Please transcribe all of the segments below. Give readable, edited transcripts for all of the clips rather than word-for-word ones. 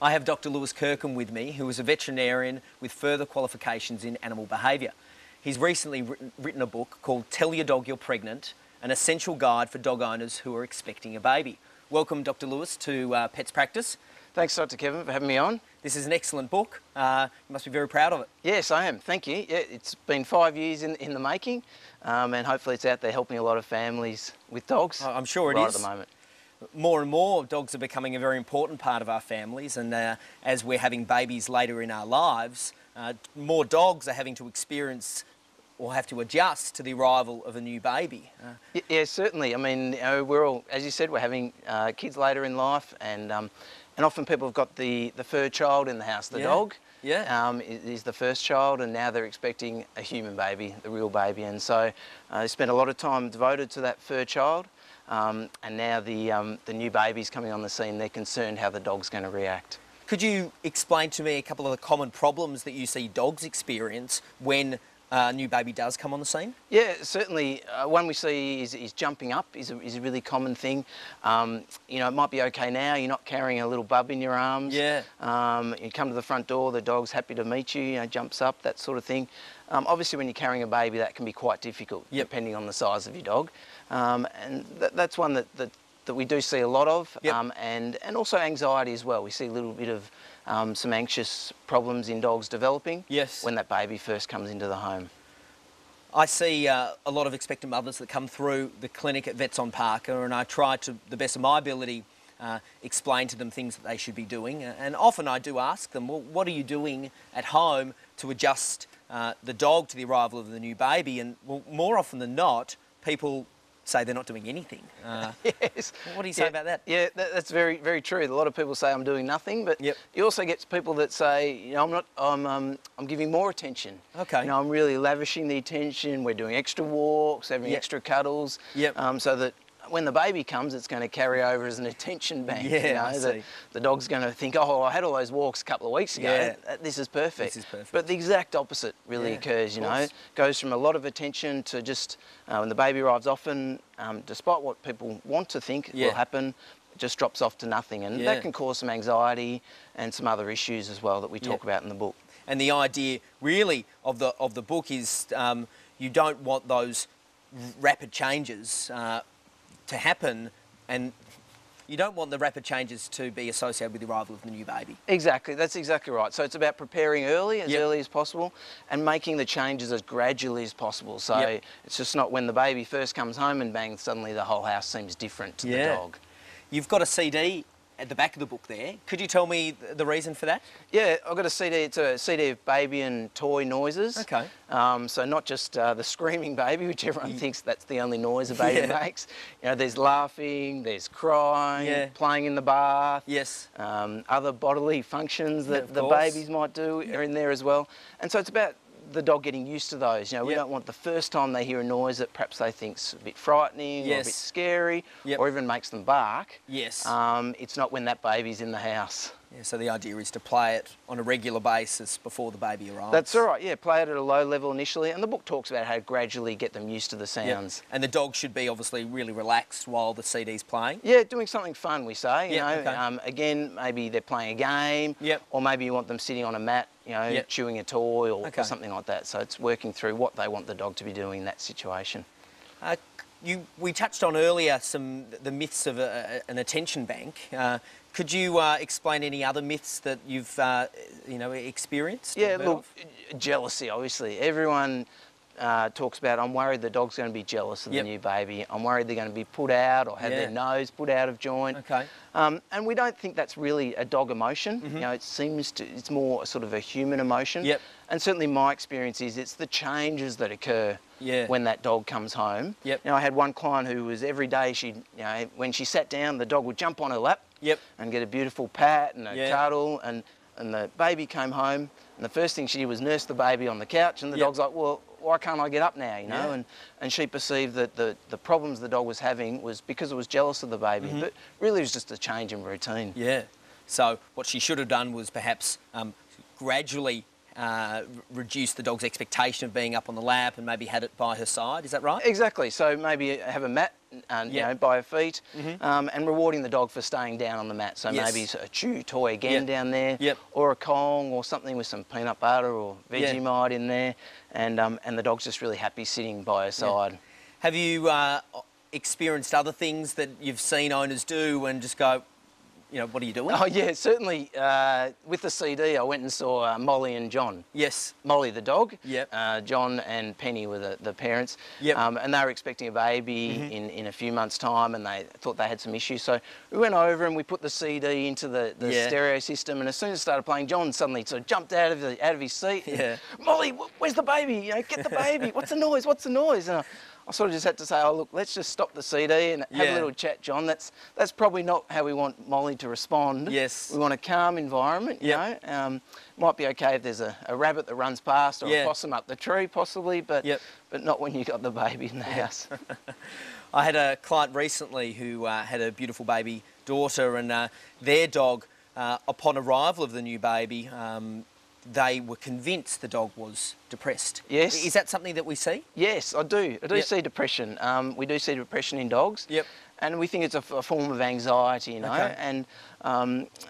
I have Dr. Lewis Kirkham with me, who is a veterinarian with further qualifications in animal behaviour. He's recently written a book called Tell Your Dog You're Pregnant, an essential guide for dog owners who are expecting a baby. Welcome, Dr. Lewis, to Pets Practice. Thanks, Dr. Kevin, for having me on. This is an excellent book. You must be very proud of it. Yes, I am. Thank you. Yeah, it's been 5 years in the making, and hopefully it's out there helping a lot of families with dogs. I'm sure it right is. At the moment. More and more dogs are becoming a very important part of our families, and as we're having babies later in our lives, more dogs are having to experience or have to adjust to the arrival of a new baby. Yeah, certainly. I mean, we're all, as you said, we're having kids later in life, and often people have got the third child in the house. The dog is the first child, and now they're expecting a human baby, the real baby, and so they spend a lot of time devoted to that third child. And now the new baby's coming on the scene. They're concerned how the dog's going to react. Could you explain to me a couple of the common problems that you see dogs experience when a new baby does come on the scene? Yeah, certainly. One we see is jumping up is a really common thing. You know, it might be okay now, you're not carrying a little bub in your arms. Yeah. You come to the front door, the dog's happy to meet you, jumps up, that sort of thing. Obviously, when you're carrying a baby, that can be quite difficult, depending on the size of your dog. And that's one that we do see a lot of, and also anxiety as well. We see a little bit of some anxious problems in dogs developing when that baby first comes into the home. I see a lot of expectant mothers that come through the clinic at Vets on Parker, and I try to the best of my ability explain to them things that they should be doing. And often I do ask them, well, what are you doing at home to adjust the dog to the arrival of the new baby? And well, more often than not, people say they're not doing anything. Yes. What do you say about that? Yeah, that's very, very true. A lot of people say I'm doing nothing, but you also get people that say, you know, I'm giving more attention. Okay. You know, I'm really lavishing the attention. We're doing extra walks, having extra cuddles, so that when the baby comes, it's going to carry over as an attention bank. Yeah, you know, the dog's going to think, oh, I had all those walks a couple of weeks ago. Yeah. This is perfect. This is perfect. But the exact opposite really occurs, you know. Goes from a lot of attention to just, when the baby arrives, often, despite what people want to think will happen, it just drops off to nothing. And that can cause some anxiety and some other issues as well that we talk about in the book. And the idea, really, of the book is you don't want those rapid changes to happen, and you don't want the rapid changes to be associated with the arrival of the new baby. Exactly, that's exactly right. So it's about preparing early as possible, and making the changes as gradually as possible. So it's just not when the baby first comes home and bang, suddenly the whole house seems different to the dog. You've got a CD at the back of the book there. Could you tell me the reason for that? Yeah, I've got a CD. It's a CD of baby and toy noises. Okay. So not just the screaming baby, which everyone thinks that's the only noise a baby makes. You know, there's laughing, there's crying, playing in the bath. Yes. Other bodily functions that the babies might do are in there as well. And so it's about the dog getting used to those. You know, we don't want the first time they hear a noise that perhaps they think's a bit frightening or a bit scary or even makes them bark. Yes. It's not when that baby's in the house. Yeah, so the idea is to play it on a regular basis before the baby arrives. That's all right, yeah, play it at a low level initially, and the book talks about how to gradually get them used to the sounds. And the dog should be obviously really relaxed while the CD's playing? Yeah, doing something fun, we say, you know. Again, maybe they're playing a game, or maybe you want them sitting on a mat, you know, chewing a toy or something like that. So it's working through what they want the dog to be doing in that situation. We touched on earlier the myths of an attention bank. Could you explain any other myths that you've experienced? Yeah, look, jealousy, obviously. Everyone talks about, I'm worried the dog's going to be jealous of the new baby. I'm worried they're going to be put out or have their nose put out of joint. Okay. And we don't think that's really a dog emotion. You know, it's more sort of a human emotion. And certainly my experience is it's the changes that occur when that dog comes home. You know, I had one client who was every day, when she sat down, the dog would jump on her lap and get a beautiful pat and a cuddle, and the baby came home, and the first thing she did was nurse the baby on the couch, and the dog's like, well, why can't I get up now, you know? And she perceived that the problems the dog was having was because it was jealous of the baby, but really it was just a change in routine. Yeah. So what she should have done was perhaps gradually reduce the dog's expectation of being up on the lap and maybe had it by her side. Is that right? Exactly. So maybe have a mat you know, by her feet, and rewarding the dog for staying down on the mat. So maybe a chew toy again down there, or a Kong or something with some peanut butter or Vegemite in there, and the dog's just really happy sitting by her side. Have you experienced other things that you've seen owners do and just go, you know, what are you doing? Oh yeah, certainly. With the CD, I went and saw Molly and John. Yes. Molly the dog. Yep. John and Penny were the parents. Yep. And they were expecting a baby in a few months' time, and they thought they had some issues. So we went over and we put the CD into the stereo system, and as soon as it started playing, John suddenly sort of jumped out of his seat. Yeah. Molly, where's the baby? You know, get the baby. What's the noise? What's the noise? And I sort of just had to say, oh look, let's just stop the CD and have a little chat, John. That's probably not how we want Molly to respond. Yes. We want a calm environment, you know. Might be okay if there's a rabbit that runs past or a possum up the tree possibly, but not when you've got the baby in the house. I had a client recently who had a beautiful baby daughter, and their dog, upon arrival of the new baby, they were convinced the dog was depressed. Yes. Is that something that we see? Yes, I do. I do see depression. We do see depression in dogs. Yep. And we think it's a form of anxiety, you know. Okay. And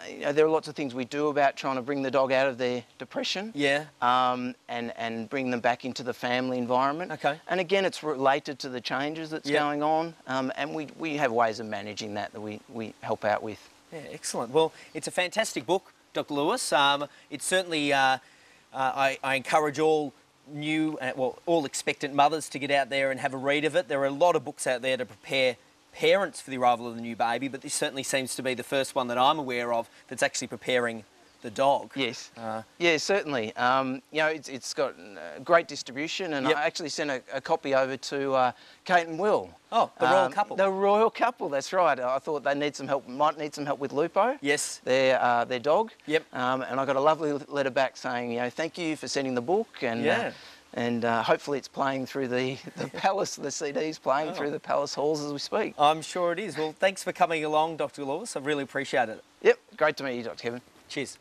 you know, there are lots of things we do about trying to bring the dog out of their depression. Yeah. And bring them back into the family environment. Okay. And again, it's related to the changes that's going on. And we have ways of managing that we help out with. Yeah, excellent. Well, it's a fantastic book, Dr. Lewis. It's certainly, I encourage all new, all expectant mothers to get out there and have a read of it. There are a lot of books out there to prepare parents for the arrival of the new baby, but this certainly seems to be the first one that I'm aware of that's actually preparing the dog. Yes. Yeah, certainly. You know, it's got great distribution, and I actually sent a copy over to Kate and Will. Oh, the royal couple. The royal couple, that's right. I thought they need some help, might need some help with Lupo. Yes. Their dog. Yep. And I got a lovely letter back saying, you know, thank you for sending the book, and hopefully it's playing through the palace, the CD's playing through the palace halls as we speak. I'm sure it is. Well, thanks for coming along, Dr. Lewis. I really appreciate it. Yep, great to meet you, Dr. Kevin. Cheers.